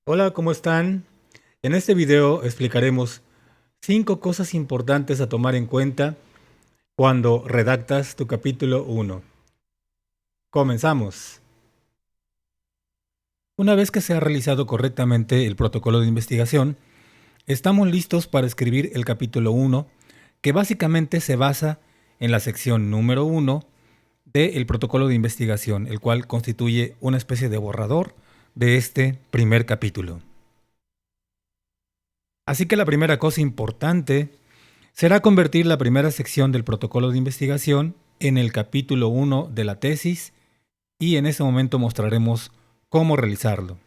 Hola, ¿cómo están? En este video explicaremos 5 cosas importantes a tomar en cuenta cuando redactas tu capítulo 1. Comenzamos. Una vez que se ha realizado correctamente el protocolo de investigación, estamos listos para escribir el capítulo 1, que básicamente se basa en la sección número 1 del protocolo de investigación, el cual constituye una especie de borrador de este primer capítulo. Así que la primera cosa importante será convertir la primera sección del protocolo de investigación en el capítulo 1 de la tesis y en ese momento mostraremos cómo realizarlo.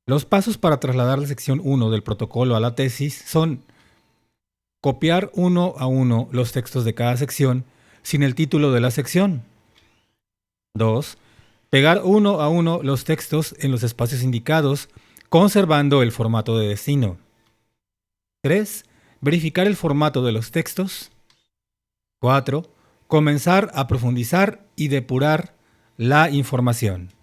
Los pasos para trasladar la sección 1 del protocolo a la tesis son copiar uno a uno los textos de cada sección sin el título de la sección. 2. Pegar uno a uno los textos en los espacios indicados, conservando el formato de destino. 3. Verificar el formato de los textos. 4. Comenzar a profundizar y depurar la información.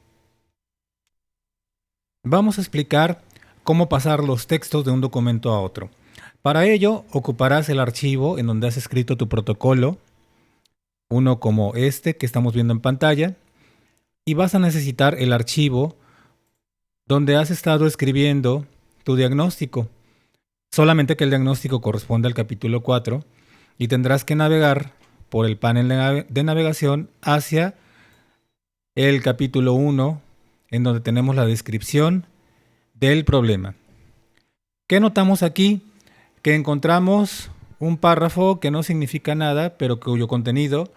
Vamos a explicar cómo pasar los textos de un documento a otro. Para ello, ocuparás el archivo en donde has escrito tu protocolo, uno como este que estamos viendo en pantalla, y vas a necesitar el archivo donde has estado escribiendo tu diagnóstico. Solamente que el diagnóstico corresponde al capítulo 4 y tendrás que navegar por el panel de navegación hacia el capítulo 1, en donde tenemos la descripción del problema. ¿Qué notamos aquí? Que encontramos un párrafo que no significa nada, pero cuyo contenido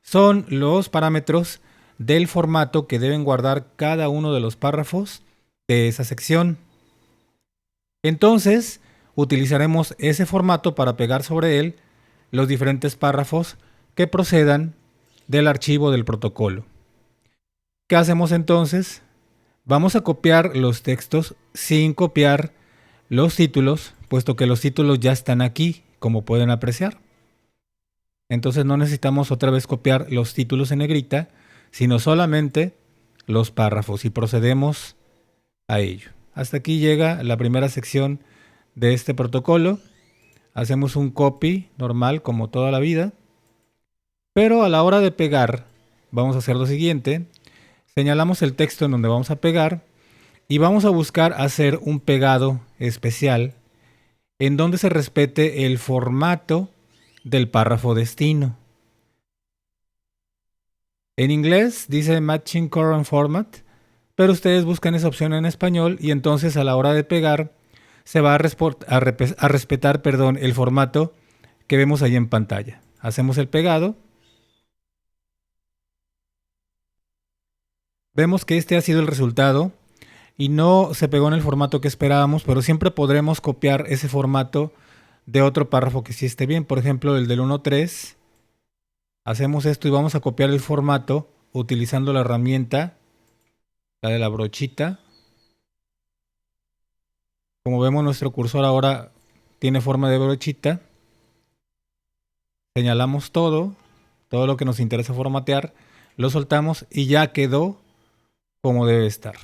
son los parámetros del formato que deben guardar cada uno de los párrafos de esa sección. Entonces, utilizaremos ese formato para pegar sobre él los diferentes párrafos que procedan del archivo del protocolo. ¿Qué hacemos entonces? Vamos a copiar los textos sin copiar los títulos, puesto que los títulos ya están aquí, como pueden apreciar. Entonces no necesitamos otra vez copiar los títulos en negrita, sino solamente los párrafos y procedemos a ello. Hasta aquí llega la primera sección de este protocolo. Hacemos un copy normal como toda la vida, pero a la hora de pegar vamos a hacer lo siguiente. Señalamos el texto en donde vamos a pegar y vamos a buscar hacer un pegado especial en donde se respete el formato del párrafo destino. En inglés dice Matching Current Format, pero ustedes buscan esa opción en español y entonces a la hora de pegar se va a respetar el formato que vemos ahí en pantalla. Hacemos el pegado. Vemos que este ha sido el resultado y no se pegó en el formato que esperábamos, pero siempre podremos copiar ese formato de otro párrafo que sí esté bien. Por ejemplo, el del 1.3. Hacemos esto y vamos a copiar el formato utilizando la herramienta, la de la brochita. Como vemos, nuestro cursor ahora tiene forma de brochita. Señalamos todo lo que nos interesa formatear, lo soltamos y ya quedó como debe estar.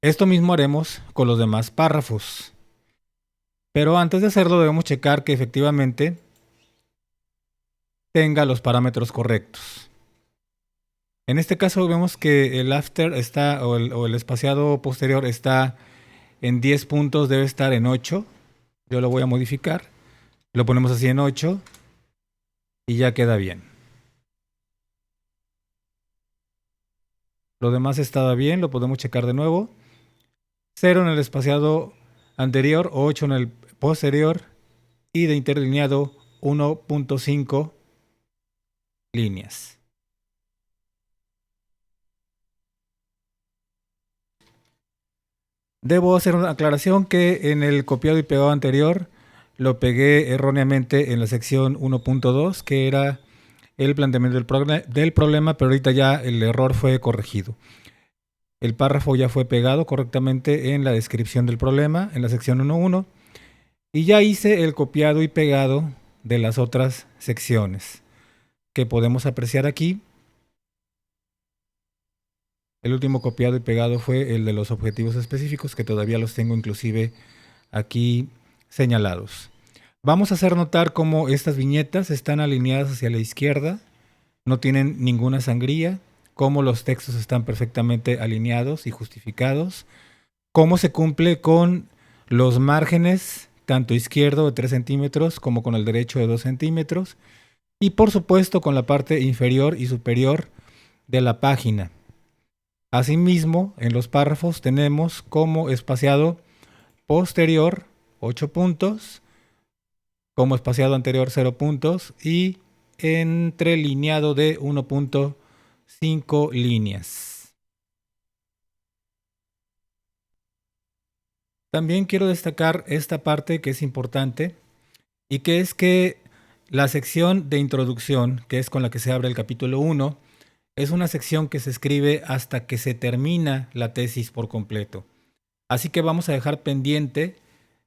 Esto mismo haremos con los demás párrafos. Pero antes de hacerlo debemos checar que efectivamente tenga los parámetros correctos. En este caso vemos que el after está, o el espaciado posterior está en 10 puntos, debe estar en 8. Yo lo voy a modificar. Lo ponemos así en 8 y ya queda bien. Lo demás estaba bien, lo podemos checar de nuevo. 0 en el espaciado anterior, 8 en el posterior y de interlineado 1.5 líneas. Debo hacer una aclaración que en el copiado y pegado anterior lo pegué erróneamente en la sección 1.2, que era el planteamiento del problema, pero ahorita ya el error fue corregido. El párrafo ya fue pegado correctamente en la descripción del problema, en la sección 1.1, y ya hice el copiado y pegado de las otras secciones que podemos apreciar aquí. El último copiado y pegado fue el de los objetivos específicos, que todavía los tengo inclusive aquí señalados. Vamos a hacer notar cómo estas viñetas están alineadas hacia la izquierda, no tienen ninguna sangría, cómo los textos están perfectamente alineados y justificados, cómo se cumple con los márgenes, tanto izquierdo de 3 centímetros como con el derecho de 2 centímetros, y por supuesto con la parte inferior y superior de la página. Asimismo, en los párrafos tenemos como espaciado posterior 8 puntos, como espaciado anterior 0 puntos y entrelineado de 1.5 líneas. También quiero destacar esta parte que es importante y que es que la sección de introducción, que es con la que se abre el capítulo 1, es una sección que se escribe hasta que se termina la tesis por completo. Así que vamos a dejar pendiente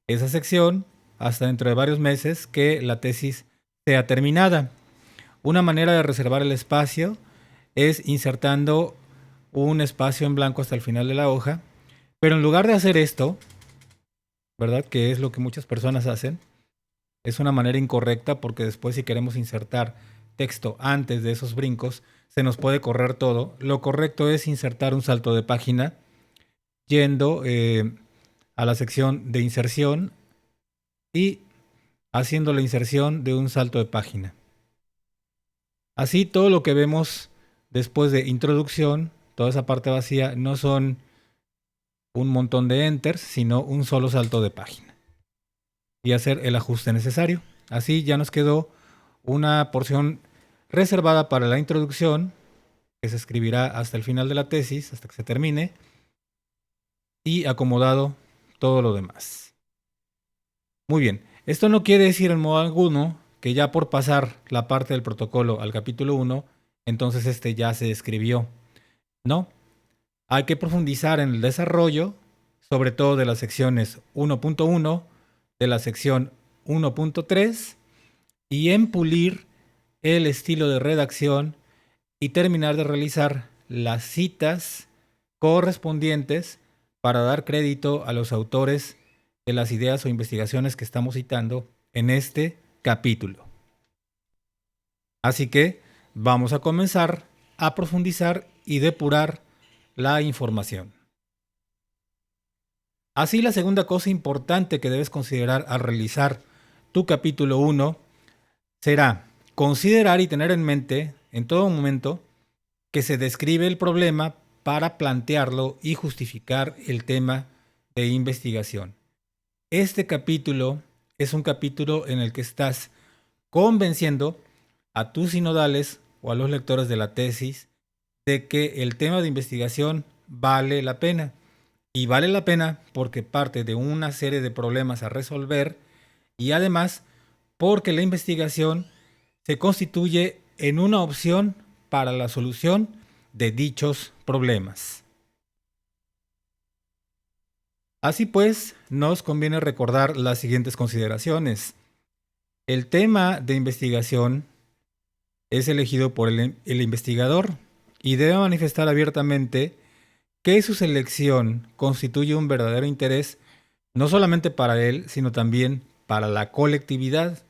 esa sección hasta dentro de varios meses que la tesis sea terminada. Una manera de reservar el espacio es insertando un espacio en blanco hasta el final de la hoja, pero en lugar de hacer esto, ¿verdad? Que es lo que muchas personas hacen, es una manera incorrecta porque después si queremos insertar texto antes de esos brincos, se nos puede correr todo. Lo correcto es insertar un salto de página yendo a la sección de inserción y haciendo la inserción de un salto de página. Así todo lo que vemos después de introducción, toda esa parte vacía, no son un montón de enters, sino un solo salto de página. Y hacer el ajuste necesario. Así ya nos quedó una porción reservada para la introducción, que se escribirá hasta el final de la tesis, hasta que se termine, y acomodado todo lo demás. Muy bien, esto no quiere decir en modo alguno que ya por pasar la parte del protocolo al capítulo 1, entonces este ya se escribió. No, hay que profundizar en el desarrollo, sobre todo de las secciones 1.1, de la sección 1.3 y en pulir el estilo de redacción y terminar de realizar las citas correspondientes para dar crédito a los autores de las ideas o investigaciones que estamos citando en este capítulo. Así que vamos a comenzar a profundizar y depurar la información. Así, la segunda cosa importante que debes considerar al realizar tu capítulo 1 será considerar y tener en mente en todo momento que se describe el problema para plantearlo y justificar el tema de investigación. Este capítulo es un capítulo en el que estás convenciendo a tus sinodales o a los lectores de la tesis de que el tema de investigación vale la pena. Y vale la pena porque parte de una serie de problemas a resolver y además porque la investigación se constituye en una opción para la solución de dichos problemas. Así pues, nos conviene recordar las siguientes consideraciones. El tema de investigación es elegido por el investigador y debe manifestar abiertamente que su selección constituye un verdadero interés no solamente para él, sino también para la colectividad.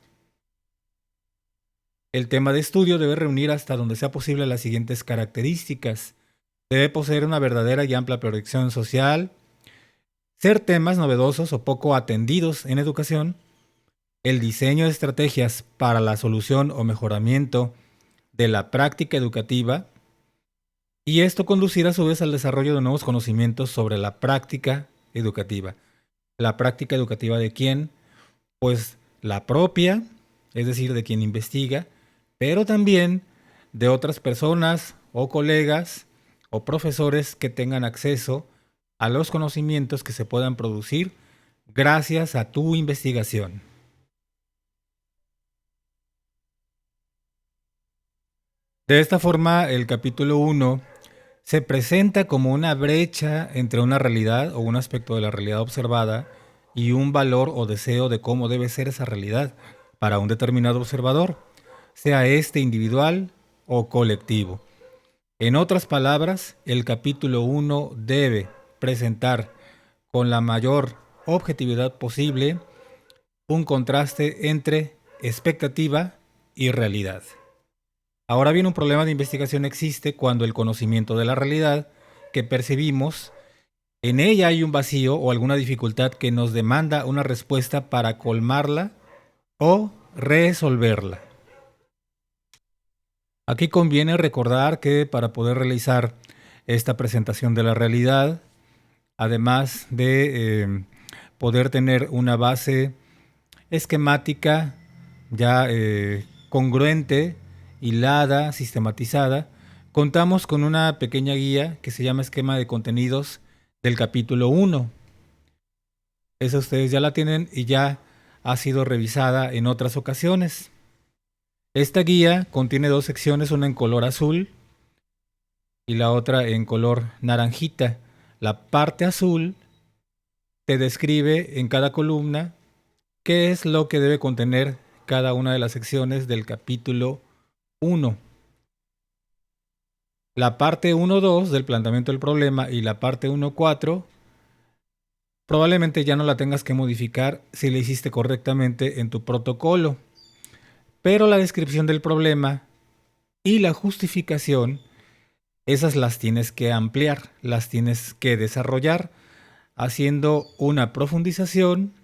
El tema de estudio debe reunir hasta donde sea posible las siguientes características. Debe poseer una verdadera y amplia proyección social, ser temas novedosos o poco atendidos en educación, el diseño de estrategias para la solución o mejoramiento de la práctica educativa, y esto conducir a su vez al desarrollo de nuevos conocimientos sobre la práctica educativa. ¿La práctica educativa de quién? Pues la propia, es decir, de quien investiga, pero también de otras personas o colegas o profesores que tengan acceso a los conocimientos que se puedan producir gracias a tu investigación. De esta forma, el capítulo 1 se presenta como una brecha entre una realidad o un aspecto de la realidad observada y un valor o deseo de cómo debe ser esa realidad para un determinado observador, sea este individual o colectivo. En otras palabras, el capítulo 1 debe presentar con la mayor objetividad posible un contraste entre expectativa y realidad. Ahora bien, un problema de investigación existe cuando el conocimiento de la realidad que percibimos, en ella hay un vacío o alguna dificultad que nos demanda una respuesta para colmarla o resolverla. Aquí conviene recordar que para poder realizar esta presentación de la realidad, además de poder tener una base esquemática ya congruente, hilada, sistematizada, contamos con una pequeña guía que se llama Esquema de Contenidos del capítulo 1. Esa ustedes ya la tienen y ya ha sido revisada en otras ocasiones. Esta guía contiene dos secciones, una en color azul y la otra en color naranjita. La parte azul te describe en cada columna qué es lo que debe contener cada una de las secciones del capítulo 1. La parte 1.2 del planteamiento del problema y la parte 1.4 probablemente ya no la tengas que modificar si la hiciste correctamente en tu protocolo. Pero la descripción del problema y la justificación, esas las tienes que ampliar, las tienes que desarrollar, haciendo una profundización,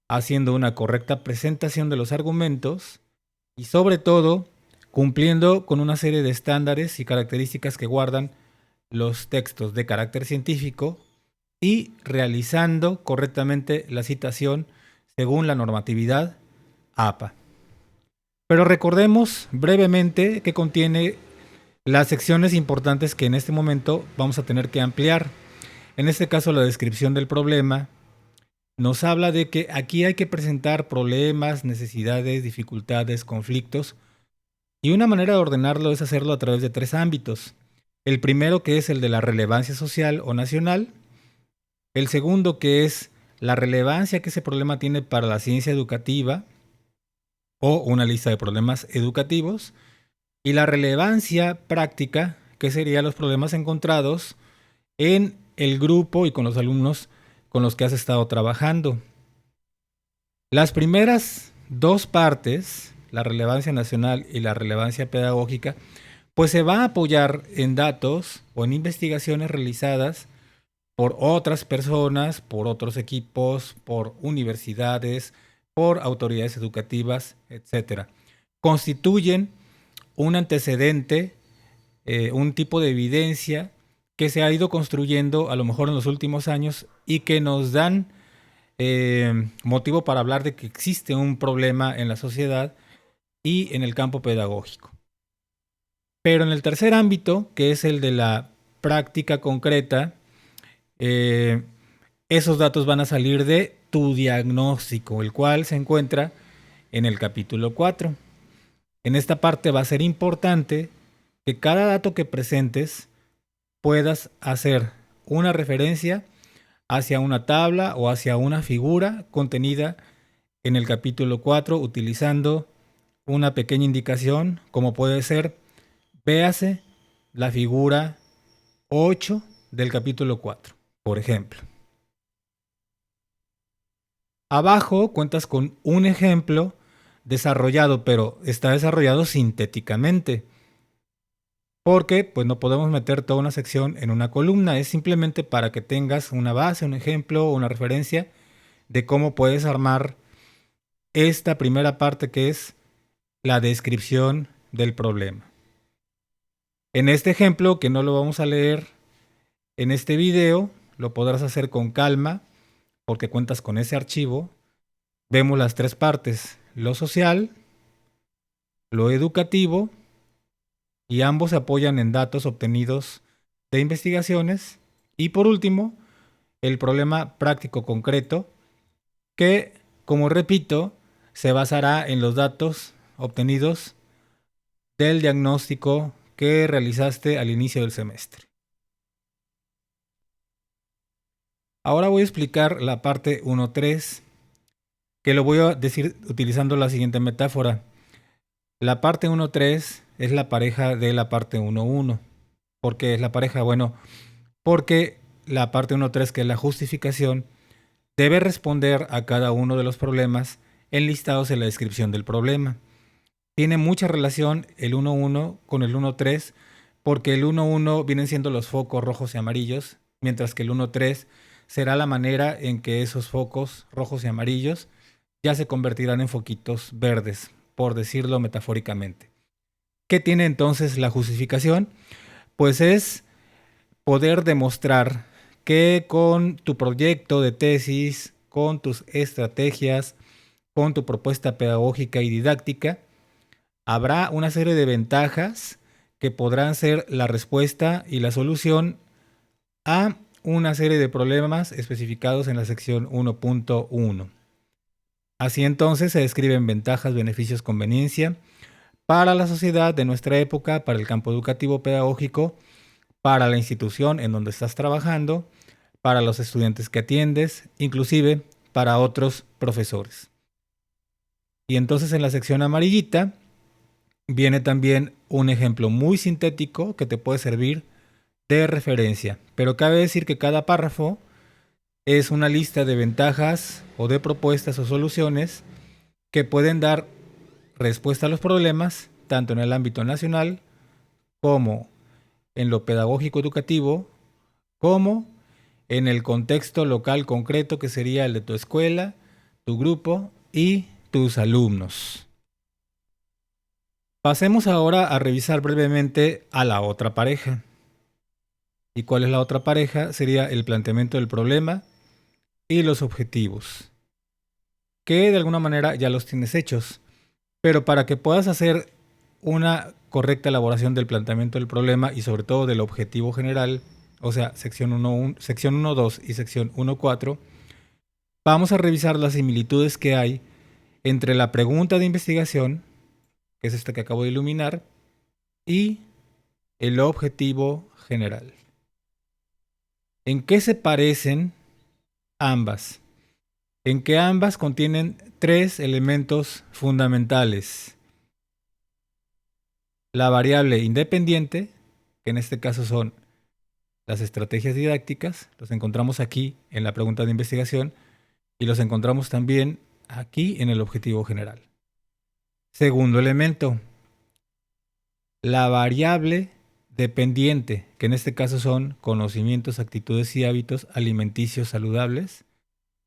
haciendo una correcta presentación de los argumentos y sobre todo cumpliendo con una serie de estándares y características que guardan los textos de carácter científico y realizando correctamente la citación según la normatividad APA. Pero recordemos brevemente que contiene las secciones importantes que en este momento vamos a tener que ampliar. En este caso, la descripción del problema nos habla de que aquí hay que presentar problemas, necesidades, dificultades, conflictos, y una manera de ordenarlo es hacerlo a través de tres ámbitos. El primero, que es el de la relevancia social o nacional. El segundo, que es la relevancia que ese problema tiene para la ciencia educativa o una lista de problemas educativos. Y la relevancia práctica, que serían los problemas encontrados en el grupo y con los alumnos con los que has estado trabajando. Las primeras dos partes, la relevancia nacional y la relevancia pedagógica, pues se va a apoyar en datos o en investigaciones realizadas por otras personas, por otros equipos, por universidades, por autoridades educativas, etcétera. Constituyen un antecedente, un tipo de evidencia que se ha ido construyendo a lo mejor en los últimos años y que nos dan motivo para hablar de que existe un problema en la sociedad y en el campo pedagógico. Pero en el tercer ámbito, que es el de la práctica concreta, esos datos van a salir de tu diagnóstico, el cual se encuentra en el capítulo 4. En esta parte va a ser importante que cada dato que presentes puedas hacer una referencia hacia una tabla o hacia una figura contenida en el capítulo 4 utilizando una pequeña indicación como puede ser, véase la figura 8 del capítulo 4, por ejemplo. Abajo cuentas con un ejemplo desarrollado, pero está desarrollado sintéticamente. Porque pues no podemos meter toda una sección en una columna, es simplemente para que tengas una base, un ejemplo, una referencia de cómo puedes armar esta primera parte que es la descripción del problema. En este ejemplo, que no lo vamos a leer en este video, lo podrás hacer con calma porque cuentas con ese archivo. Vemos las tres partes, lo social, lo educativo, y ambos se apoyan en datos obtenidos de investigaciones. Y por último, el problema práctico concreto, que, como repito, se basará en los datos obtenidos del diagnóstico que realizaste al inicio del semestre. Ahora voy a explicar la parte 1.3, que lo voy a decir utilizando la siguiente metáfora. La parte 1.3 es la pareja de la parte 1.1. ¿Por qué es la pareja? Bueno, porque la parte 1.3, que es la justificación, debe responder a cada uno de los problemas enlistados en la descripción del problema. Tiene mucha relación el 1.1 con el 1.3 porque el 1.1 vienen siendo los focos rojos y amarillos, mientras que el 1.3 será la manera en que esos focos rojos y amarillos ya se convertirán en foquitos verdes, por decirlo metafóricamente. ¿Qué tiene entonces la justificación? Pues es poder demostrar que con tu proyecto de tesis, con tus estrategias, con tu propuesta pedagógica y didáctica, habrá una serie de ventajas que podrán ser la respuesta y la solución a una serie de problemas especificados en la sección 1.1. Así entonces se describen ventajas, beneficios, conveniencia para la sociedad de nuestra época, para el campo educativo pedagógico, para la institución en donde estás trabajando, para los estudiantes que atiendes, inclusive para otros profesores. Y entonces en la sección amarillita viene también un ejemplo muy sintético que te puede servir de referencia. Pero cabe decir que cada párrafo es una lista de ventajas o de propuestas o soluciones que pueden dar respuesta a los problemas, tanto en el ámbito nacional como en lo pedagógico educativo, como en el contexto local concreto que sería el de tu escuela, tu grupo y tus alumnos. Pasemos ahora a revisar brevemente a la otra pareja. ¿Y cuál es la otra pareja? Sería el planteamiento del problema y los objetivos, que de alguna manera ya los tienes hechos. Pero para que puedas hacer una correcta elaboración del planteamiento del problema y sobre todo del objetivo general, o sea, sección 1.2 y sección 1.4, vamos a revisar las similitudes que hay entre la pregunta de investigación, que es esta que acabo de iluminar, y el objetivo general. ¿En qué se parecen ambas? En que ambas contienen 3 elementos fundamentales. La variable independiente, que en este caso son las estrategias didácticas, los encontramos aquí en la pregunta de investigación y los encontramos también aquí en el objetivo general. Segundo elemento, la variable dependiente, que en este caso son conocimientos, actitudes y hábitos alimenticios saludables,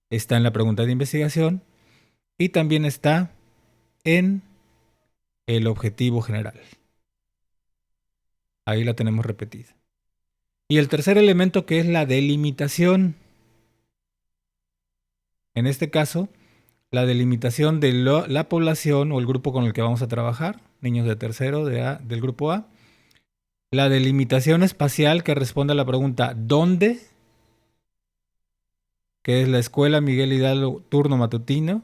está en la pregunta de investigación y también está en el objetivo general. Ahí la tenemos repetida. Y el tercer elemento, que es la delimitación. En este caso, la delimitación de la población o el grupo con el que vamos a trabajar, niños de tercero del grupo A. La delimitación espacial, que responde a la pregunta ¿dónde? Que es la escuela Miguel Hidalgo turno matutino.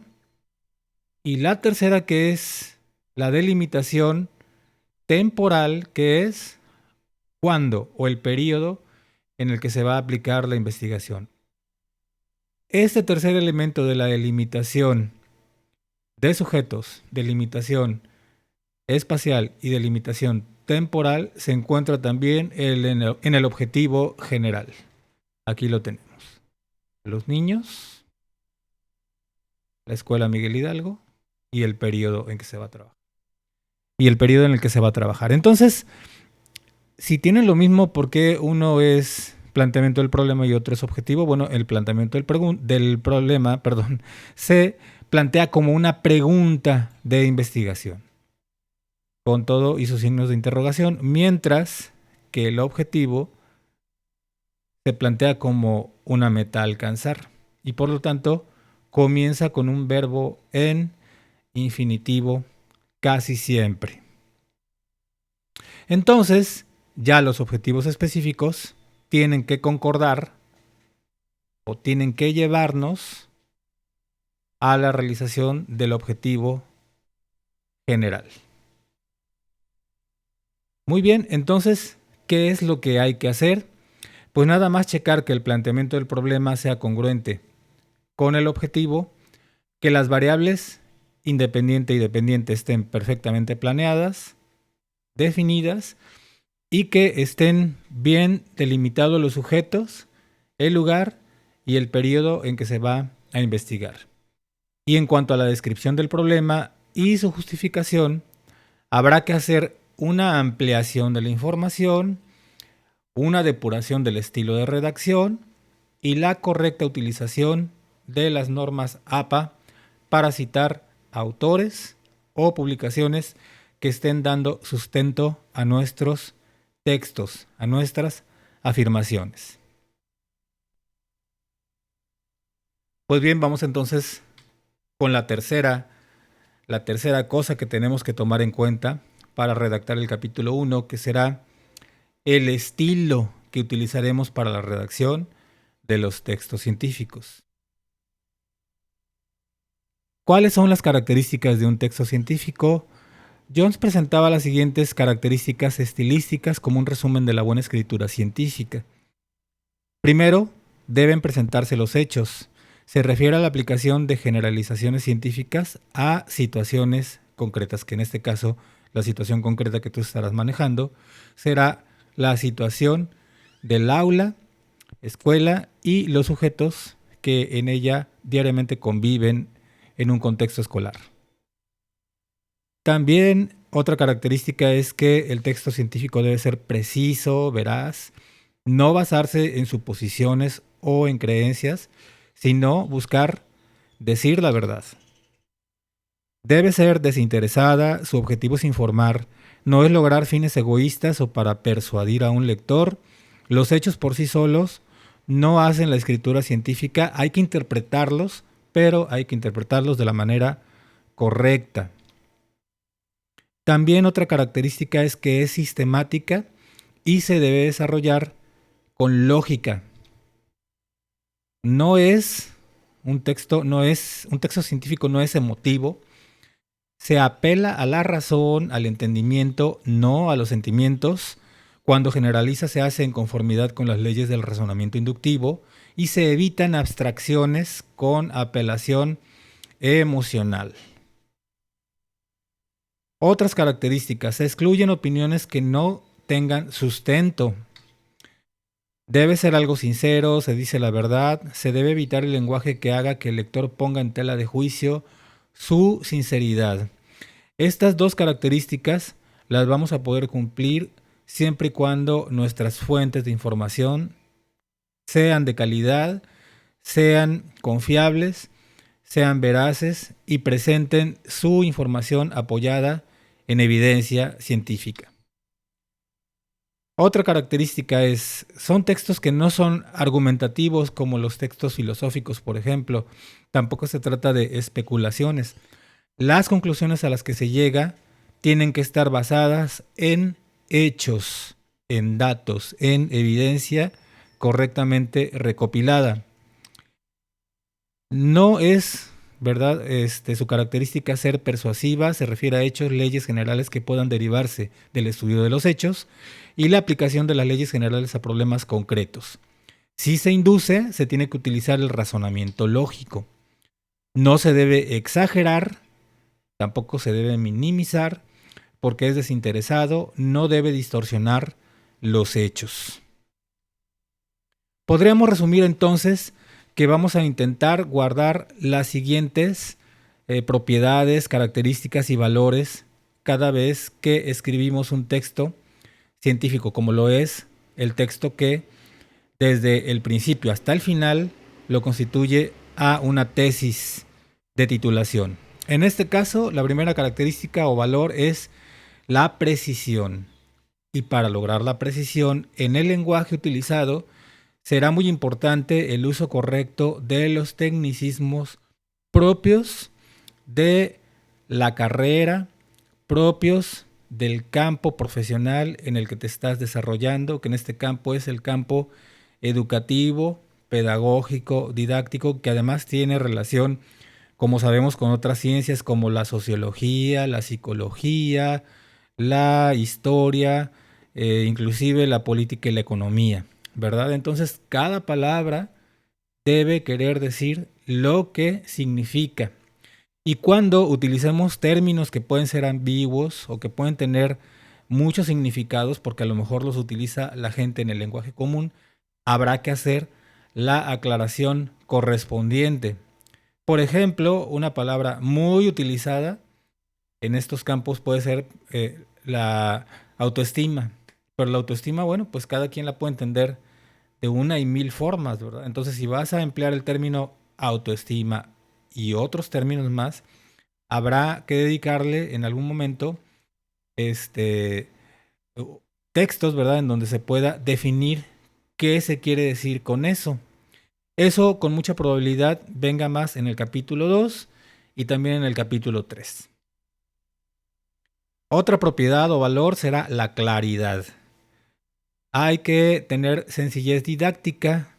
Y la tercera, que es la delimitación temporal, que es cuándo o el periodo en el que se va a aplicar la investigación. Este tercer elemento de la delimitación de sujetos, delimitación espacial y delimitación temporal se encuentra también en el objetivo general. Aquí lo tenemos. Los niños, la escuela Miguel Hidalgo y el periodo en que se va a trabajar. Y el periodo en el que se va a trabajar. Entonces, si tienen lo mismo, ¿por qué uno es planteamiento del problema y otro es objetivo? Bueno, el planteamiento del problema, se plantea como una pregunta de investigación, con todo y sus signos de interrogación, mientras que el objetivo se plantea como una meta a alcanzar y por lo tanto comienza con un verbo en infinitivo casi siempre. Entonces, ya los objetivos específicos tienen que concordar o tienen que llevarnos a la realización del objetivo general. Muy bien, entonces, ¿qué es lo que hay que hacer? Pues nada más checar que el planteamiento del problema sea congruente con el objetivo, que las variables independiente y dependiente estén perfectamente planeadas, definidas, y que estén bien delimitados los sujetos, el lugar y el periodo en que se va a investigar. Y en cuanto a la descripción del problema y su justificación, habrá que hacer una ampliación de la información, una depuración del estilo de redacción y la correcta utilización de las normas APA para citar autores o publicaciones que estén dando sustento a nuestros textos, a nuestras afirmaciones. Pues bien, vamos entonces con la tercera cosa que tenemos que tomar en cuenta para redactar el capítulo 1, que será el estilo que utilizaremos para la redacción de los textos científicos. ¿Cuáles son las características de un texto científico? Jones presentaba las siguientes características estilísticas como un resumen de la buena escritura científica. Primero, deben presentarse los hechos. Se refiere a la aplicación de generalizaciones científicas a situaciones concretas, que en este caso, la situación concreta que tú estarás manejando será la situación del aula, escuela y los sujetos que en ella diariamente conviven en un contexto escolar. También otra característica es que el texto científico debe ser preciso, veraz, no basarse en suposiciones o en creencias, sino buscar decir la verdad. Debe ser desinteresada, su objetivo es informar, no es lograr fines egoístas o para persuadir a un lector. Los hechos por sí solos no hacen la escritura científica, hay que interpretarlos, pero hay que interpretarlos de la manera correcta. También otra característica es que es sistemática y se debe desarrollar con lógica. Un texto científico no es emotivo. Se apela a la razón, al entendimiento, no a los sentimientos. Cuando generaliza se hace en conformidad con las leyes del razonamiento inductivo y se evitan abstracciones con apelación emocional. Otras características: se excluyen opiniones que no tengan sustento. Debe ser algo sincero, se dice la verdad, se debe evitar el lenguaje que haga que el lector ponga en tela de juicio su sinceridad. Estas dos características las vamos a poder cumplir siempre y cuando nuestras fuentes de información sean de calidad, sean confiables, sean veraces y presenten su información apoyada en evidencia científica. Otra característica son textos que no son argumentativos como los textos filosóficos, por ejemplo. Tampoco se trata de especulaciones. Las conclusiones a las que se llega tienen que estar basadas en hechos, en datos, en evidencia correctamente recopilada. No es, ¿verdad?, su característica ser persuasiva, se refiere a hechos, leyes generales que puedan derivarse del estudio de los hechos y la aplicación de las leyes generales a problemas concretos. Si se induce, se tiene que utilizar el razonamiento lógico. No se debe exagerar, tampoco se debe minimizar, porque es desinteresado, no debe distorsionar los hechos. Podríamos resumir entonces que vamos a intentar guardar las siguientes propiedades, características y valores cada vez que escribimos un texto científico, como lo es el texto que desde el principio hasta el final lo constituye a una tesis de titulación. En este caso, la primera característica o valor es la precisión. Y para lograr la precisión en el lenguaje utilizado, será muy importante el uso correcto de los tecnicismos propios de la carrera, propios del campo profesional en el que te estás desarrollando, que en este campo es el campo educativo, pedagógico, didáctico, que además tiene relación, como sabemos, con otras ciencias como la sociología, la psicología, la historia, inclusive la política y la economía, ¿verdad? Entonces, cada palabra debe querer decir lo que significa. Y cuando utilicemos términos que pueden ser ambiguos o que pueden tener muchos significados porque a lo mejor los utiliza la gente en el lenguaje común, habrá que hacer la aclaración correspondiente. Por ejemplo, una palabra muy utilizada en estos campos puede ser la autoestima. Pero la autoestima, bueno, pues cada quien la puede entender de una y mil formas, ¿verdad? Entonces, si vas a emplear el término autoestima y otros términos más, habrá que dedicarle en algún momento este, textos, ¿verdad? En donde se pueda definir qué se quiere decir con eso. Eso con mucha probabilidad venga más en el capítulo 2 y también en el capítulo 3. Otra propiedad o valor será la claridad. Hay que tener sencillez didáctica.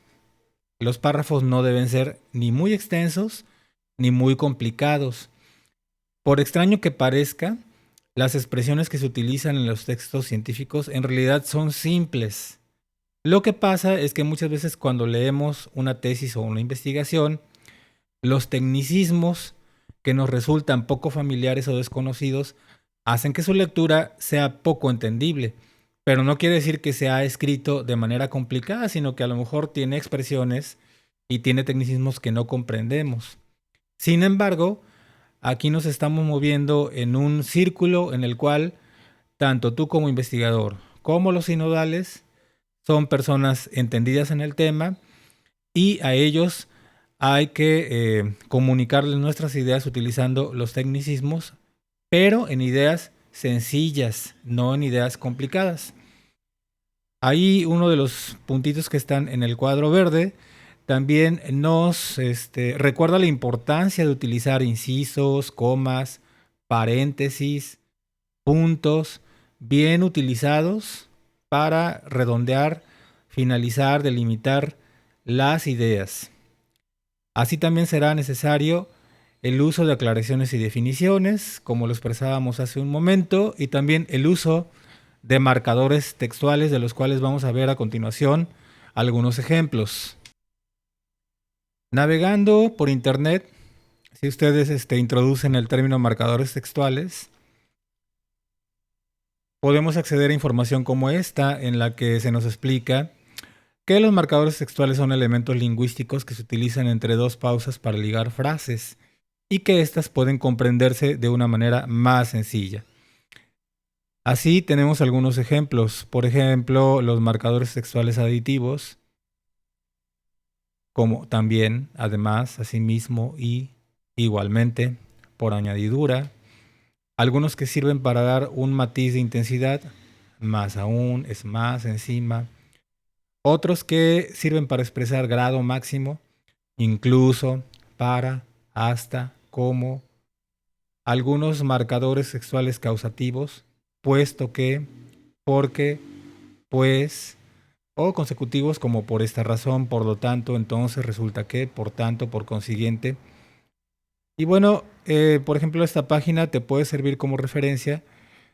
Los párrafos no deben ser ni muy extensos ni muy complicados. Por extraño que parezca, las expresiones que se utilizan en los textos científicos en realidad son simples. Lo que pasa es que muchas veces cuando leemos una tesis o una investigación, los tecnicismos que nos resultan poco familiares o desconocidos hacen que su lectura sea poco entendible. Pero no quiere decir que sea escrito de manera complicada, sino que a lo mejor tiene expresiones y tiene tecnicismos que no comprendemos. Sin embargo, aquí nos estamos moviendo en un círculo en el cual tanto tú como investigador como los sinodales son personas entendidas en el tema y a ellos hay que comunicarles nuestras ideas utilizando los tecnicismos, pero en ideas sencillas, no en ideas complicadas. Ahí uno de los puntitos que están en el cuadro verde también nos recuerda la importancia de utilizar incisos, comas, paréntesis, puntos bien utilizados para redondear, finalizar, delimitar las ideas. Así también será necesario el uso de aclaraciones y definiciones, como lo expresábamos hace un momento, y también el uso de marcadores textuales, de los cuales vamos a ver a continuación algunos ejemplos. Navegando por internet, si ustedes introducen el término marcadores textuales, podemos acceder a información como esta, en la que se nos explica que los marcadores textuales son elementos lingüísticos que se utilizan entre dos pausas para ligar frases y que éstas pueden comprenderse de una manera más sencilla. Así tenemos algunos ejemplos. Por ejemplo, los marcadores textuales aditivos, como también, además, asimismo y igualmente, por añadidura. Algunos que sirven para dar un matiz de intensidad, más aún, es más, encima. Otros que sirven para expresar grado máximo, incluso, para, hasta, como. Algunos marcadores textuales causativos, puesto que, porque, pues, o consecutivos como por esta razón, por lo tanto, entonces, resulta que, por tanto, por consiguiente. Y bueno, por ejemplo, esta página te puede servir como referencia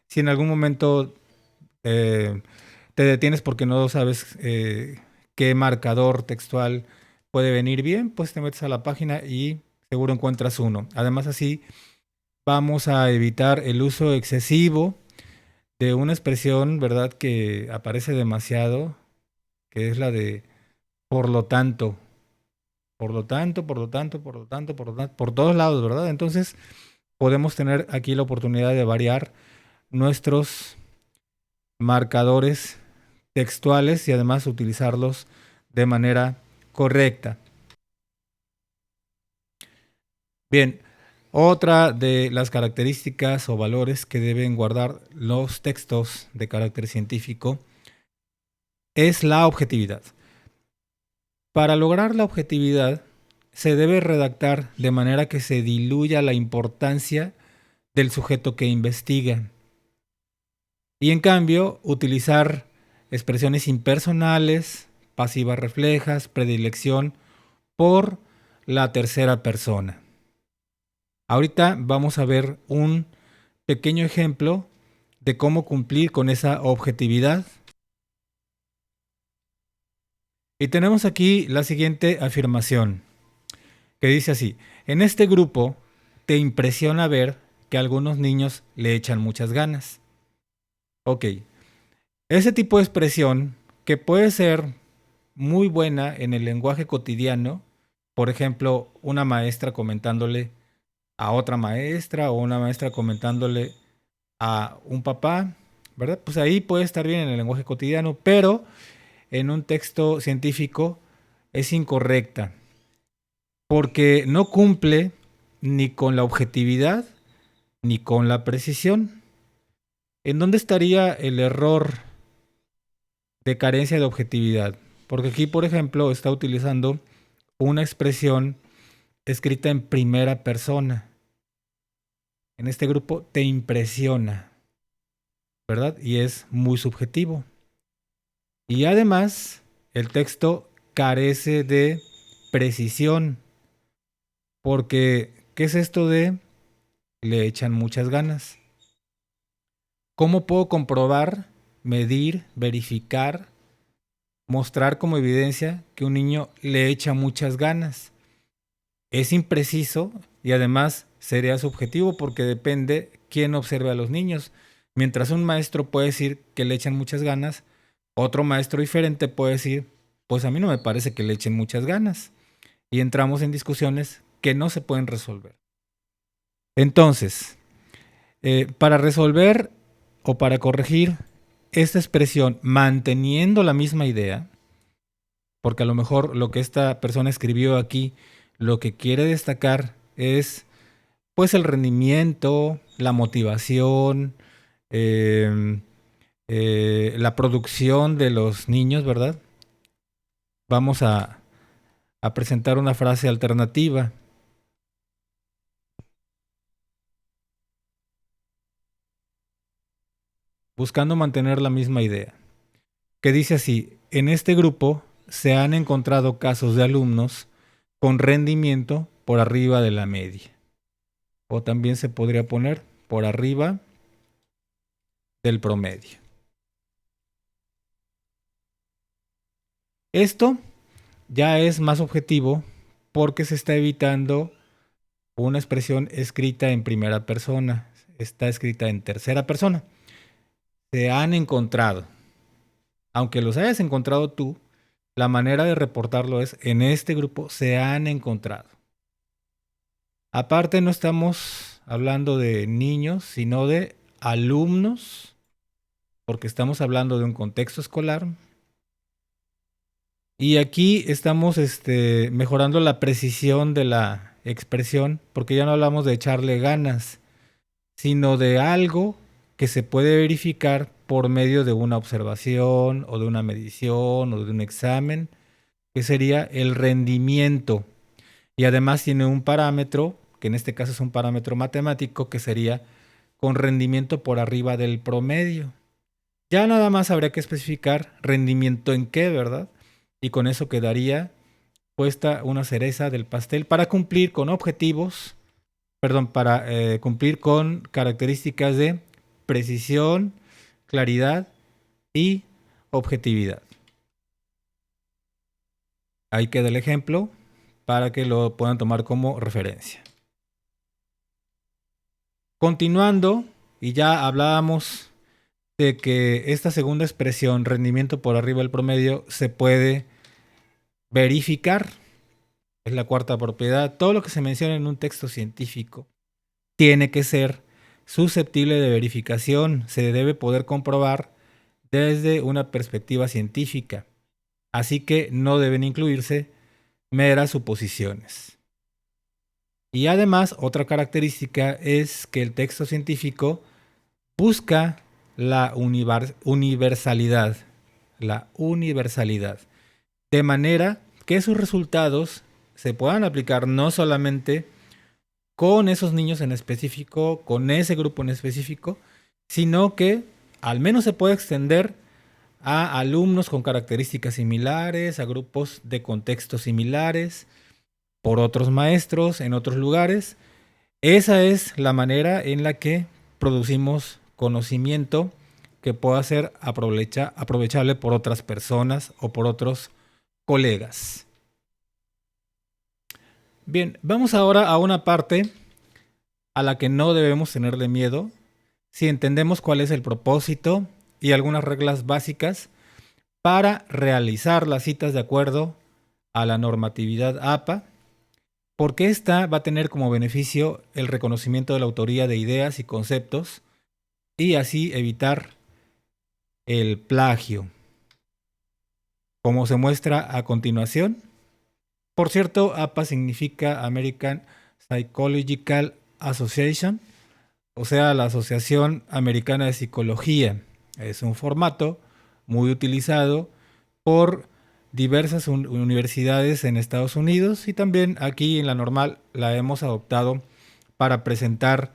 si en algún momento te detienes porque no sabes qué marcador textual puede venir bien, pues te metes a la página y seguro encuentras uno. Además, así vamos a evitar el uso excesivo de una expresión, ¿verdad?, que aparece demasiado, que es la de por lo tanto, por lo tanto, por lo tanto, por lo tanto, por lo tanto, por todos lados, ¿verdad? Entonces, podemos tener aquí la oportunidad de variar nuestros marcadores textuales y además utilizarlos de manera correcta. Bien, otra de las características o valores que deben guardar los textos de carácter científico es la objetividad. Para lograr la objetividad, se debe redactar de manera que se diluya la importancia del sujeto que investiga. Y en cambio, utilizar expresiones impersonales, pasivas reflejas, predilección por la tercera persona. Ahorita vamos a ver un pequeño ejemplo de cómo cumplir con esa objetividad. Y tenemos aquí la siguiente afirmación, que dice así: en este grupo te impresiona ver que algunos niños le echan muchas ganas. Ok, ese tipo de expresión que puede ser muy buena en el lenguaje cotidiano, por ejemplo, una maestra comentándole a otra maestra o una maestra comentándole a un papá, ¿verdad? Pues ahí puede estar bien en el lenguaje cotidiano, pero en un texto científico es incorrecta porque no cumple ni con la objetividad ni con la precisión. ¿En dónde estaría el error de carencia de objetividad? Porque aquí, por ejemplo, está utilizando una expresión escrita en primera persona. En este grupo te impresiona, ¿verdad? Y es muy subjetivo. Y además, el texto carece de precisión, porque ¿qué es esto de le echan muchas ganas? ¿Cómo puedo comprobar, medir, verificar, mostrar como evidencia que un niño le echa muchas ganas? Es impreciso y además sería subjetivo porque depende quién observe a los niños. Mientras un maestro puede decir que le echan muchas ganas, otro maestro diferente puede decir, pues a mí no me parece que le echen muchas ganas. Y entramos en discusiones que no se pueden resolver. Entonces, para resolver o para corregir esta expresión manteniendo la misma idea, porque a lo mejor lo que esta persona escribió aquí, lo que quiere destacar es pues el rendimiento, la motivación, eh, la producción de los niños, ¿verdad? Vamos a presentar una frase alternativa, buscando mantener la misma idea, que dice así, en este grupo se han encontrado casos de alumnos con rendimiento por arriba de la media. O también se podría poner por arriba del promedio. Esto ya es más objetivo porque se está evitando una expresión escrita en primera persona, está escrita en tercera persona. Se han encontrado. Aunque los hayas encontrado tú, la manera de reportarlo es en este grupo se han encontrado. Aparte no estamos hablando de niños, sino de alumnos, porque estamos hablando de un contexto escolar. Y aquí estamos mejorando la precisión de la expresión, porque ya no hablamos de echarle ganas, sino de algo que se puede verificar por medio de una observación o de una medición o de un examen, que sería el rendimiento. Y además tiene un parámetro, que en este caso es un parámetro matemático, que sería con rendimiento por arriba del promedio. Ya nada más habría que especificar rendimiento en qué, ¿verdad? Y con eso quedaría puesta una cereza del pastel para cumplir con objetivos, perdón, para cumplir con características de precisión, claridad y objetividad. Ahí queda el ejemplo para que lo puedan tomar como referencia. Continuando, y ya hablábamos de que esta segunda expresión, rendimiento por arriba del promedio, se puede verificar. Es la cuarta propiedad. Todo lo que se menciona en un texto científico tiene que ser susceptible de verificación. Se debe poder comprobar desde una perspectiva científica. Así que no deben incluirse meras suposiciones. Y además, otra característica es que el texto científico busca la universalidad, de manera que sus resultados se puedan aplicar no solamente con esos niños en específico, con ese grupo en específico, sino que al menos se puede extender a alumnos con características similares, a grupos de contextos similares, por otros maestros en otros lugares. Esa es la manera en la que producimos conocimiento que pueda ser aprovechable por otras personas o por otros colegas. Bien, vamos ahora a una parte a la que no debemos tenerle miedo, si entendemos cuál es el propósito y algunas reglas básicas para realizar las citas de acuerdo a la normatividad APA, porque esta va a tener como beneficio el reconocimiento de la autoría de ideas y conceptos y así evitar el plagio, como se muestra a continuación. Por cierto, APA significa American Psychological Association, o sea, la Asociación Americana de Psicología. Es un formato muy utilizado por diversas universidades en Estados Unidos y también aquí en la normal la hemos adoptado para presentar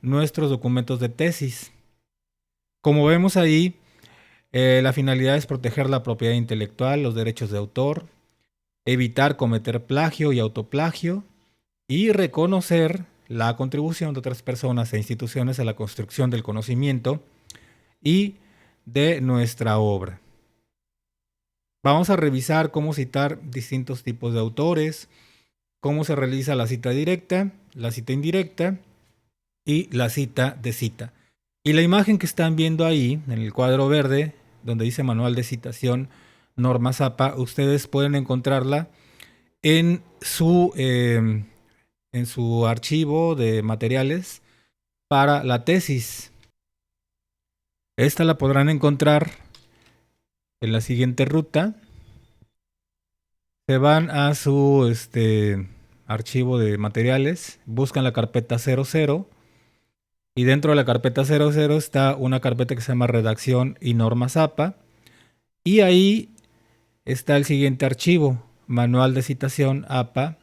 nuestros documentos de tesis. Como vemos ahí, la finalidad es proteger la propiedad intelectual, los derechos de autor, evitar cometer plagio y autoplagio y reconocer la contribución de otras personas e instituciones a la construcción del conocimiento y de nuestra obra. Vamos a revisar cómo citar distintos tipos de autores, cómo se realiza la cita directa, la cita indirecta y la cita de cita. Y la imagen que están viendo ahí, en el cuadro verde, donde dice Manual de Citación Normas APA, ustedes pueden encontrarla en su archivo de materiales para la tesis. Esta la podrán encontrar en la siguiente ruta. Se van a su archivo de materiales, buscan la carpeta 00 y dentro de la carpeta 00 está una carpeta que se llama Redacción y Normas APA y ahí está el siguiente archivo, Manual de Citación APA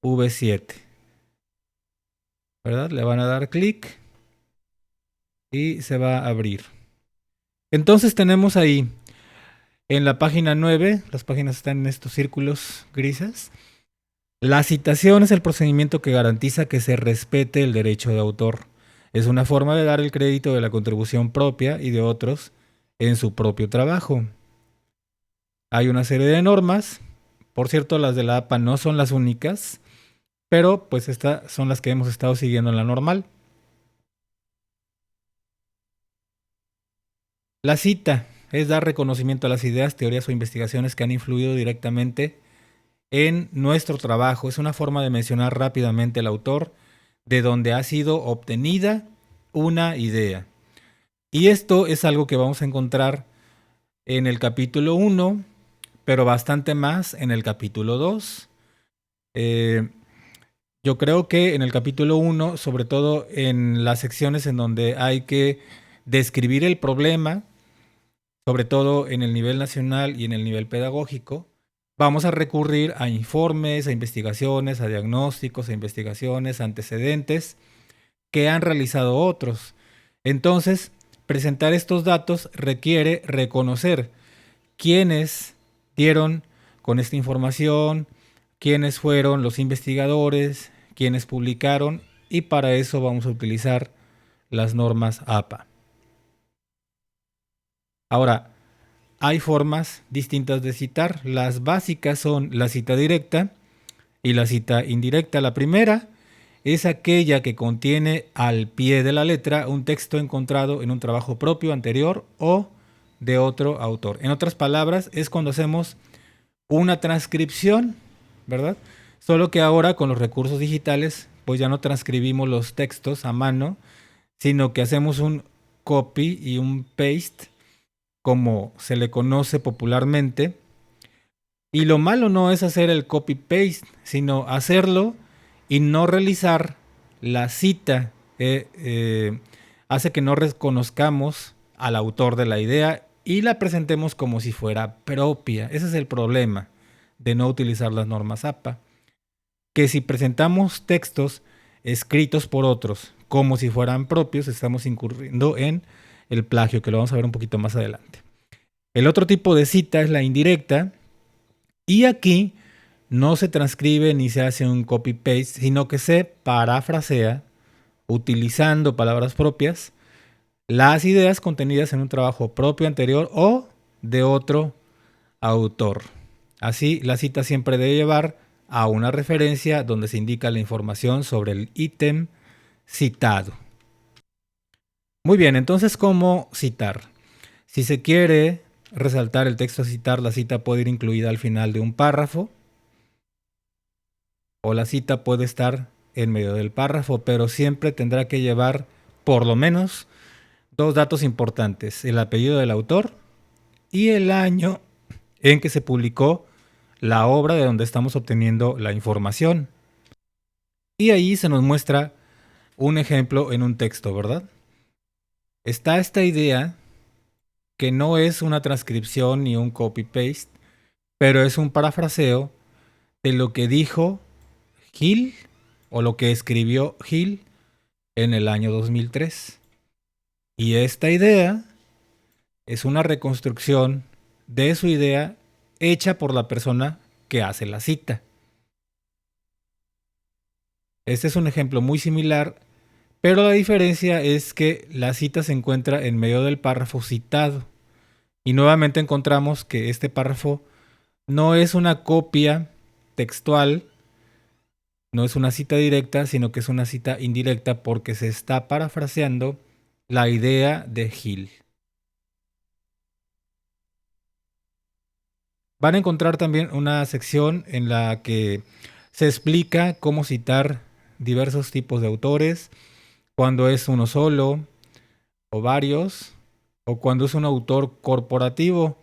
V7. ¿Verdad? Le van a dar clic y se va a abrir. Entonces tenemos ahí en la página 9, las páginas están en estos círculos grises. La citación es el procedimiento que garantiza que se respete el derecho de autor. Es una forma de dar el crédito de la contribución propia y de otros en su propio trabajo. Hay una serie de normas. Por cierto, las de la APA no son las únicas, pero pues estas son las que hemos estado siguiendo en la normal. La cita es dar reconocimiento a las ideas, teorías o investigaciones que han influido directamente en nuestro trabajo. Es una forma de mencionar rápidamente el autor de donde ha sido obtenida una idea. Y esto es algo que vamos a encontrar en el capítulo 1, pero bastante más en el capítulo 2. Yo creo que en el capítulo 1, sobre todo en las secciones en donde hay que describir el problema, sobre todo en el nivel nacional y en el nivel pedagógico, vamos a recurrir a informes, a investigaciones, a diagnósticos, a investigaciones, a antecedentes que han realizado otros. Entonces, presentar estos datos requiere reconocer quiénes dieron con esta información, quiénes fueron los investigadores, quiénes publicaron, y para eso vamos a utilizar las normas APA. Ahora, hay formas distintas de citar. Las básicas son la cita directa y la cita indirecta. La primera es aquella que contiene al pie de la letra un texto encontrado en un trabajo propio, anterior o de otro autor. En otras palabras, es cuando hacemos una transcripción, ¿verdad? Solo que ahora con los recursos digitales, pues ya no transcribimos los textos a mano, sino que hacemos un copy y un paste, como se le conoce popularmente. Y lo malo no es hacer el copy-paste, sino hacerlo y no realizar la cita. Hace que no reconozcamos al autor de la idea y la presentemos como si fuera propia. Ese es el problema de no utilizar las normas APA. Que si presentamos textos escritos por otros como si fueran propios, estamos incurriendo en el plagio, que lo vamos a ver un poquito más adelante. El otro tipo de cita es la indirecta, y aquí no se transcribe ni se hace un copy-paste, sino que se parafrasea, utilizando palabras propias, las ideas contenidas en un trabajo propio anterior o de otro autor. Así, la cita siempre debe llevar a una referencia donde se indica la información sobre el ítem citado. Muy bien, entonces, ¿cómo citar? Si se quiere resaltar el texto a citar, la cita puede ir incluida al final de un párrafo o la cita puede estar en medio del párrafo, pero siempre tendrá que llevar por lo menos dos datos importantes: el apellido del autor y el año en que se publicó la obra de donde estamos obteniendo la información. Y ahí se nos muestra un ejemplo en un texto, ¿verdad? Está esta idea que no es una transcripción ni un copy-paste, pero es un parafraseo de lo que dijo Hill o lo que escribió Hill en el año 2003. Y esta idea es una reconstrucción de su idea hecha por la persona que hace la cita. Este es un ejemplo muy similar, pero la diferencia es que la cita se encuentra en medio del párrafo citado. Y nuevamente encontramos que este párrafo no es una copia textual, no es una cita directa, sino que es una cita indirecta porque se está parafraseando la idea de Hill. Van a encontrar también una sección en la que se explica cómo citar diversos tipos de autores, cuando es uno solo o varios, o cuando es un autor corporativo.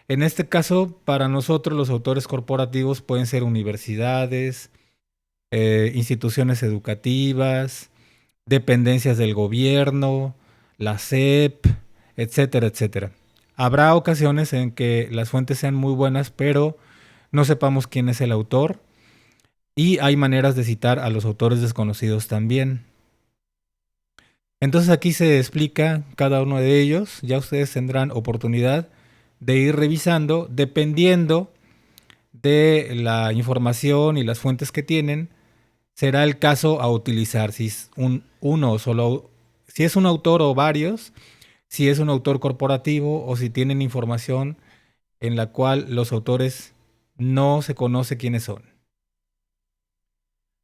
En este caso, para nosotros los autores corporativos pueden ser universidades, instituciones educativas, dependencias del gobierno, la SEP, etcétera, etcétera. Habrá ocasiones en que las fuentes sean muy buenas, pero no sepamos quién es el autor, y hay maneras de citar a los autores desconocidos también. Entonces aquí se explica cada uno de ellos. Ya ustedes tendrán oportunidad de ir revisando dependiendo de la información y las fuentes que tienen. Será el caso a utilizar, si es uno solo, si es un autor o varios, si es un autor corporativo o si tienen información en la cual los autores no se conoce quiénes son.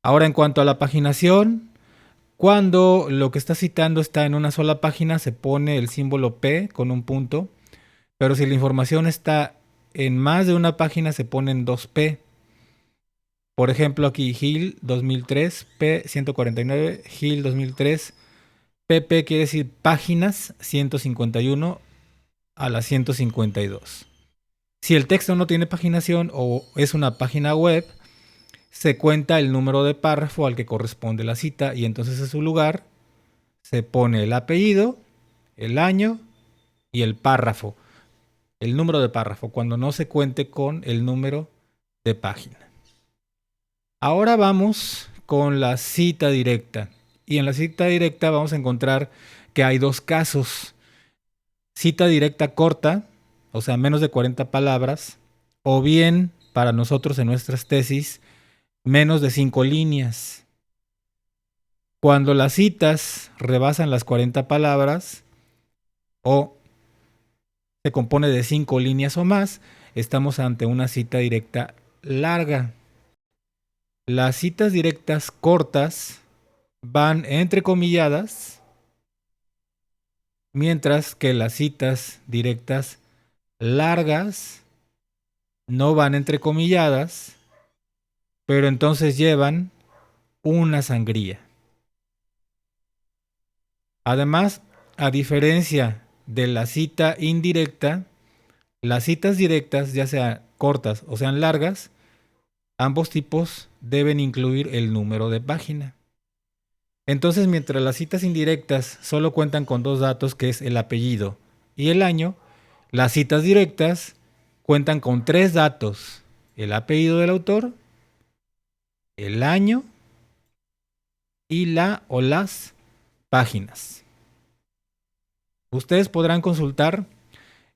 Ahora, en cuanto a la paginación, cuando lo que está citando está en una sola página, se pone el símbolo P con un punto, pero si la información está en más de una página, se ponen dos P. Por ejemplo, aquí Hill 2003, P149, Hill 2003, PP quiere decir páginas 151 a la 152. Si el texto no tiene paginación o es una página web, se cuenta el número de párrafo al que corresponde la cita y entonces en su lugar se pone el apellido, el año y el párrafo, el número de párrafo, cuando no se cuente con el número de página. Ahora vamos con la cita directa. Y en la cita directa vamos a encontrar que hay dos casos. Cita directa corta, o sea, menos de 40 palabras, o bien, para nosotros en nuestras tesis, menos de 5 líneas. Cuando las citas rebasan las 40 palabras o se compone de 5 líneas o más, estamos ante una cita directa larga. Las citas directas cortas van entrecomilladas, mientras que las citas directas largas no van entrecomilladas, pero entonces llevan una sangría. Además, a diferencia de la cita indirecta, las citas directas, ya sean cortas o sean largas, ambos tipos deben incluir el número de página. Entonces, mientras las citas indirectas solo cuentan con dos datos, que es el apellido y el año, las citas directas cuentan con tres datos: el apellido del autor, el año y la o las páginas. Ustedes podrán consultar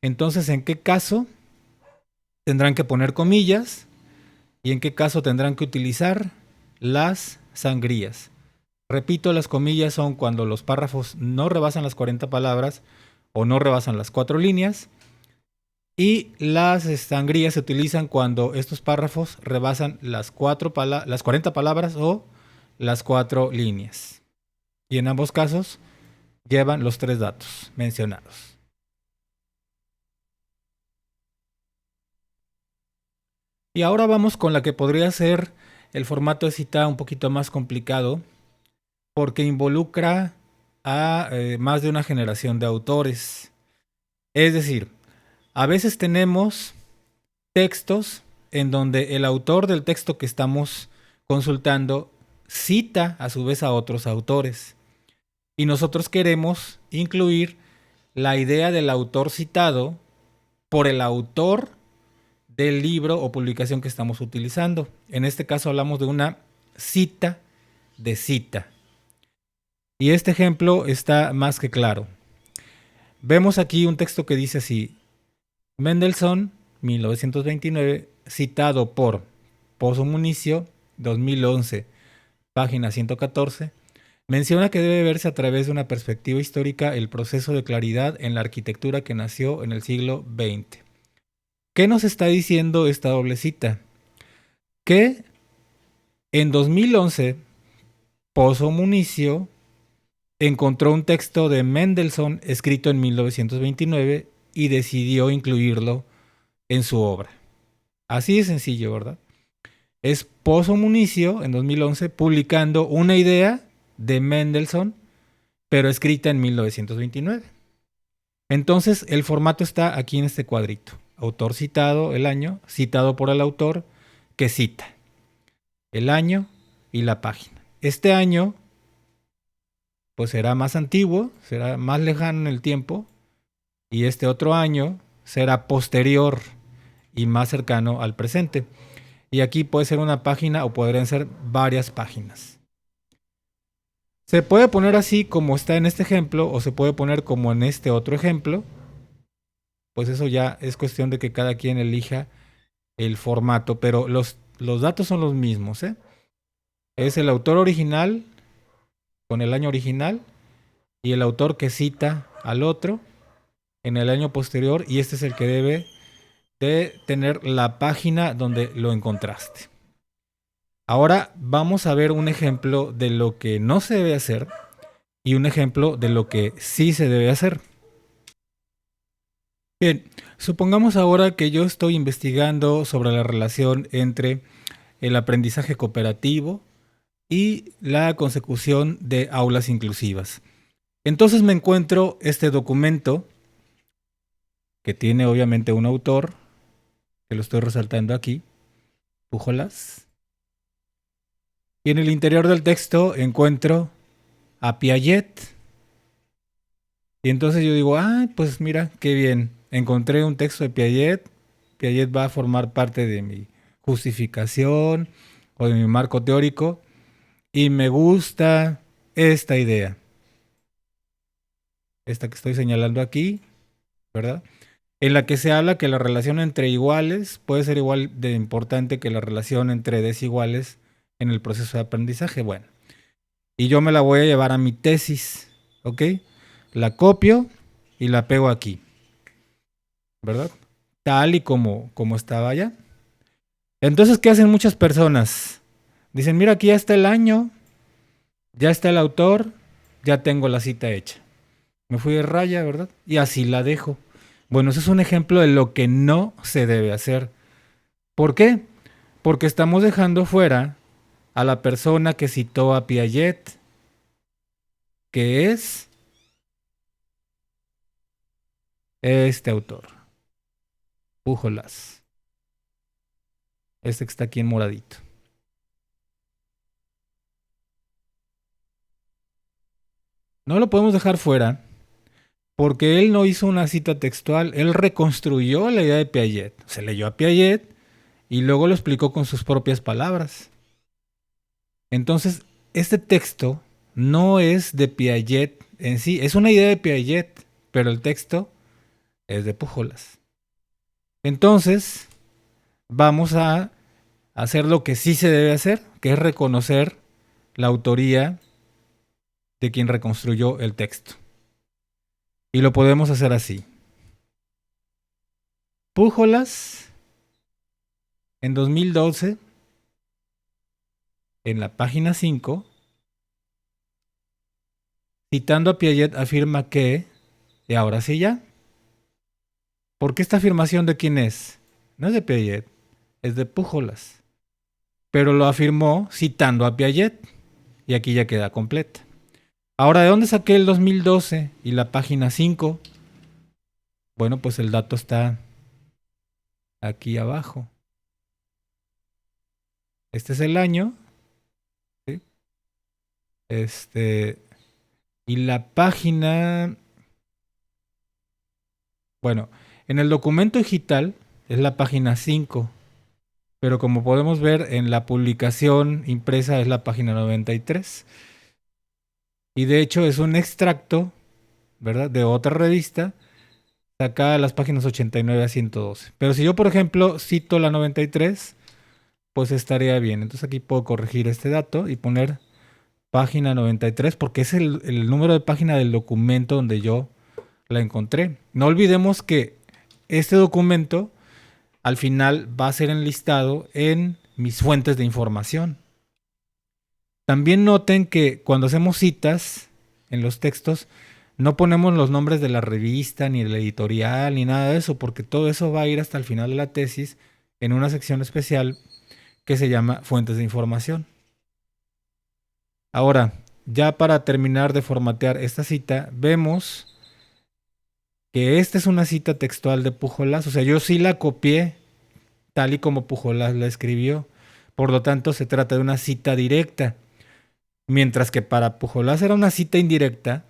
entonces en qué caso tendrán que poner comillas y en qué caso tendrán que utilizar las sangrías. Repito, las comillas son cuando los párrafos no rebasan las 40 palabras o no rebasan las 4 líneas. Y las sangrías se utilizan cuando estos párrafos rebasan las 40 palabras o las 4 líneas. Y en ambos casos llevan los tres datos mencionados. Y ahora vamos con la que podría ser el formato de cita un poquito más complicado, porque involucra a más de una generación de autores. Es decir, a veces tenemos textos en donde el autor del texto que estamos consultando cita a su vez a otros autores. Y nosotros queremos incluir la idea del autor citado por el autor del libro o publicación que estamos utilizando. En este caso hablamos de una cita de cita. Y este ejemplo está más que claro. Vemos aquí un texto que dice así: Mendelssohn, 1929, citado por Pozo Municio, 2011, página 114, menciona que debe verse a través de una perspectiva histórica el proceso de claridad en la arquitectura que nació en el siglo XX. ¿Qué nos está diciendo esta doble cita? Que en 2011, Pozo Municio encontró un texto de Mendelssohn escrito en 1929 y decidió incluirlo en su obra. Así de sencillo, ¿verdad? Es Pozo Municio en 2011 publicando una idea de Mendelssohn, pero escrita en 1929. Entonces el formato está aquí en este cuadrito. Autor citado, el año, citado por el autor que cita. El año y la página. Este año pues será más antiguo, será más lejano en el tiempo, y este otro año será posterior y más cercano al presente. Y aquí puede ser una página o podrían ser varias páginas. Se puede poner así como está en este ejemplo o se puede poner como en este otro ejemplo. Pues eso ya es cuestión de que cada quien elija el formato, pero los datos son los mismos, ¿eh? Es el autor original con el año original y el autor que cita al otro en el año posterior, y este es el que debe de tener la página donde lo encontraste. Ahora vamos a ver un ejemplo de lo que no se debe hacer y un ejemplo de lo que sí se debe hacer. Bien, supongamos ahora que yo estoy investigando sobre la relación entre el aprendizaje cooperativo y la consecución de aulas inclusivas. Entonces me encuentro este documento que tiene obviamente un autor, que lo estoy resaltando aquí, Pujolas. Y en el interior del texto encuentro a Piaget. Y entonces yo digo, pues mira, qué bien. Encontré un texto de Piaget. Piaget va a formar parte de mi justificación o de mi marco teórico. Y me gusta esta idea. Esta que estoy señalando aquí, ¿verdad? En la que se habla que la relación entre iguales puede ser igual de importante que la relación entre desiguales en el proceso de aprendizaje. Bueno, y yo me la voy a llevar a mi tesis, ¿ok? La copio y la pego aquí, ¿verdad? Tal y como estaba allá. Entonces, ¿qué hacen muchas personas? Dicen, mira, aquí ya está el año, ya está el autor, ya tengo la cita hecha. Me fui de raya, ¿verdad? Y así la dejo. Bueno, ese es un ejemplo de lo que no se debe hacer. ¿Por qué? Porque estamos dejando fuera a la persona que citó a Piaget, que es este autor, Pujolas. Este que está aquí en moradito. No lo podemos dejar fuera porque él no hizo una cita textual, él reconstruyó la idea de Piaget. Se leyó a Piaget y luego lo explicó con sus propias palabras. Entonces, este texto no es de Piaget en sí, es una idea de Piaget, pero el texto es de Pujolas. Entonces, vamos a hacer lo que sí se debe hacer, que es reconocer la autoría de quien reconstruyó el texto. Y lo podemos hacer así. Pujolas, en 2012, en la página 5, Citando a Piaget, afirma que, y ahora sí ya, ¿por qué esta afirmación de quién es? No es de Piaget, es de Pujolas. Pero lo afirmó citando a Piaget, y aquí ya queda completa. Ahora, ¿de dónde saqué el 2012 y la página 5? Bueno, pues el dato está aquí abajo. Este es el año, ¿sí? Y la página, bueno, en el documento digital es la página 5, pero como podemos ver en la publicación impresa es la página 93. Y de hecho es un extracto, ¿verdad?, de otra revista sacada de las páginas 89 a 112. Pero si yo, por ejemplo, cito la 93, pues estaría bien. Entonces aquí puedo corregir este dato y poner página 93 porque es el número de página del documento donde yo la encontré. No olvidemos que este documento al final va a ser enlistado en mis fuentes de información. También noten que cuando hacemos citas en los textos, no ponemos los nombres de la revista, ni de la editorial, ni nada de eso, porque todo eso va a ir hasta el final de la tesis en una sección especial que se llama fuentes de información. Ahora, ya para terminar de formatear esta cita, vemos que esta es una cita textual de Pujolas, o sea, yo sí la copié tal y como Pujolas la escribió, por lo tanto se trata de una cita directa, mientras que para Pujolas era una cita indirecta,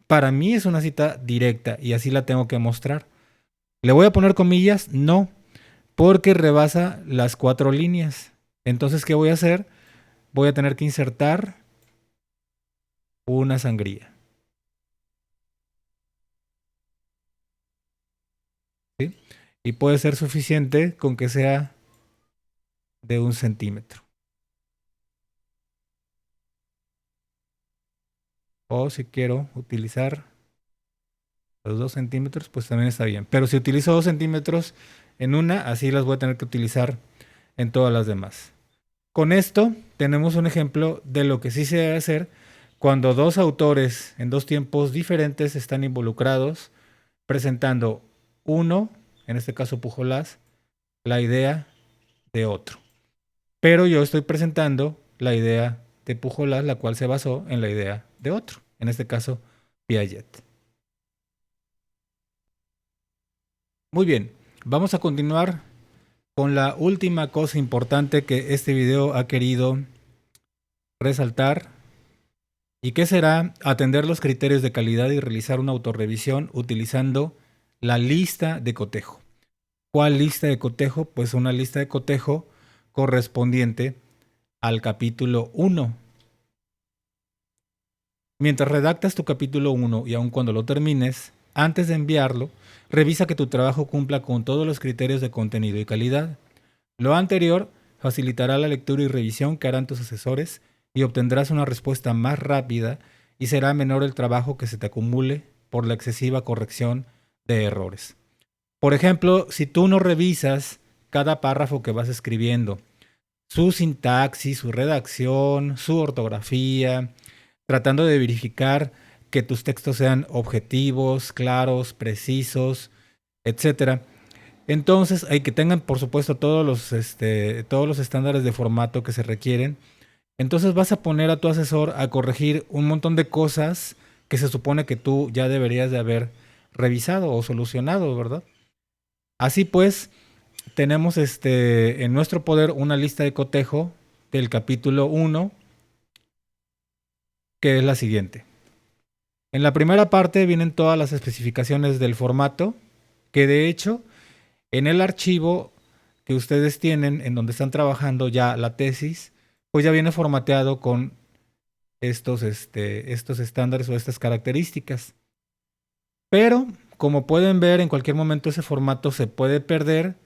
para mí es una cita directa y así la tengo que mostrar. ¿Le voy a poner comillas? No, porque rebasa las 4 líneas. Entonces, ¿qué voy a hacer? Voy a tener que insertar una sangría, ¿sí? Y puede ser suficiente con que sea de 1 centímetro. O si quiero utilizar los 2 centímetros, pues también está bien. Pero si utilizo 2 centímetros en una, así las voy a tener que utilizar en todas las demás. Con esto tenemos un ejemplo de lo que sí se debe hacer cuando dos autores en dos tiempos diferentes están involucrados, presentando uno, en este caso Pujolas, la idea de otro. Pero yo estoy presentando la idea de Pujolas, la cual se basó en la idea de otro, en este caso Piaget. Muy bien, vamos a continuar con la última cosa importante que este video ha querido resaltar, y que será atender los criterios de calidad y realizar una autorrevisión utilizando la lista de cotejo. ¿Cuál lista de cotejo? Pues una lista de cotejo correspondiente al capítulo 1. Mientras redactas tu capítulo 1 y aun cuando lo termines, antes de enviarlo, revisa que tu trabajo cumpla con todos los criterios de contenido y calidad. Lo anterior facilitará la lectura y revisión que harán tus asesores y obtendrás una respuesta más rápida y será menor el trabajo que se te acumule por la excesiva corrección de errores. Por ejemplo, si tú no revisas cada párrafo que vas escribiendo, su sintaxis, su redacción, su ortografía, tratando de verificar que tus textos sean objetivos, claros, precisos, etcétera. Entonces, hay que tengan, por supuesto, todos los estándares de formato que se requieren. Entonces vas a poner a tu asesor a corregir un montón de cosas que se supone que tú ya deberías de haber revisado o solucionado, ¿verdad? Así pues, tenemos en nuestro poder una lista de cotejo del capítulo 1, que es la siguiente. En la primera parte vienen todas las especificaciones del formato, que de hecho en el archivo que ustedes tienen, en donde están trabajando ya la tesis, pues ya viene formateado con estos estándares o estas características. Pero, como pueden ver, en cualquier momento ese formato se puede perder.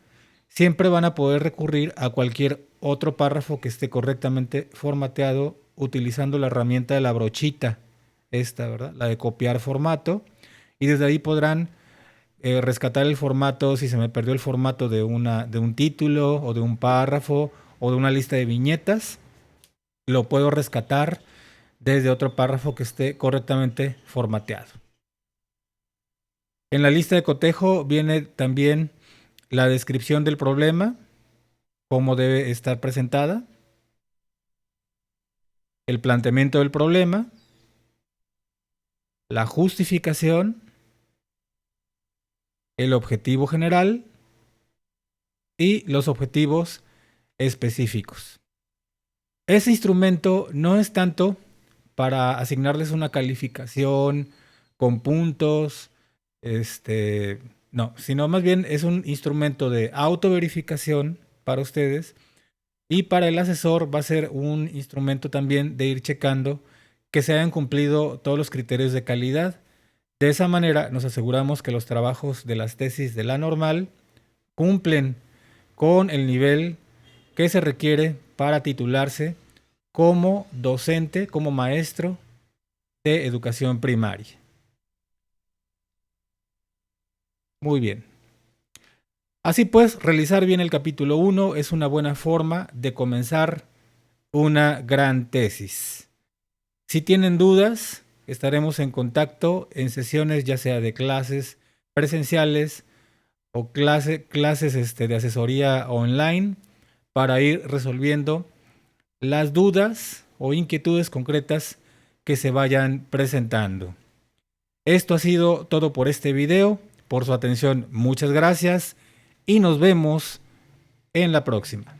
Siempre van a poder recurrir a cualquier otro párrafo que esté correctamente formateado utilizando la herramienta de la brochita, esta, ¿verdad? La de copiar formato. Y desde ahí podrán rescatar el formato, si se me perdió el formato de un título o de un párrafo o de una lista de viñetas, lo puedo rescatar desde otro párrafo que esté correctamente formateado. En la lista de cotejo viene también la descripción del problema, cómo debe estar presentada, el planteamiento del problema, la justificación, el objetivo general y los objetivos específicos. Ese instrumento no es tanto para asignarles una calificación con puntos, no, sino más bien es un instrumento de autoverificación para ustedes, y para el asesor va a ser un instrumento también de ir checando que se hayan cumplido todos los criterios de calidad. De esa manera nos aseguramos que los trabajos de las tesis de la normal cumplen con el nivel que se requiere para titularse como docente, como maestro de educación primaria. Muy bien. Así pues, realizar bien el capítulo 1 es una buena forma de comenzar una gran tesis. Si tienen dudas, estaremos en contacto en sesiones ya sea de clases presenciales o clases de asesoría online para ir resolviendo las dudas o inquietudes concretas que se vayan presentando. Esto ha sido todo por este video. Por su atención, muchas gracias y nos vemos en la próxima.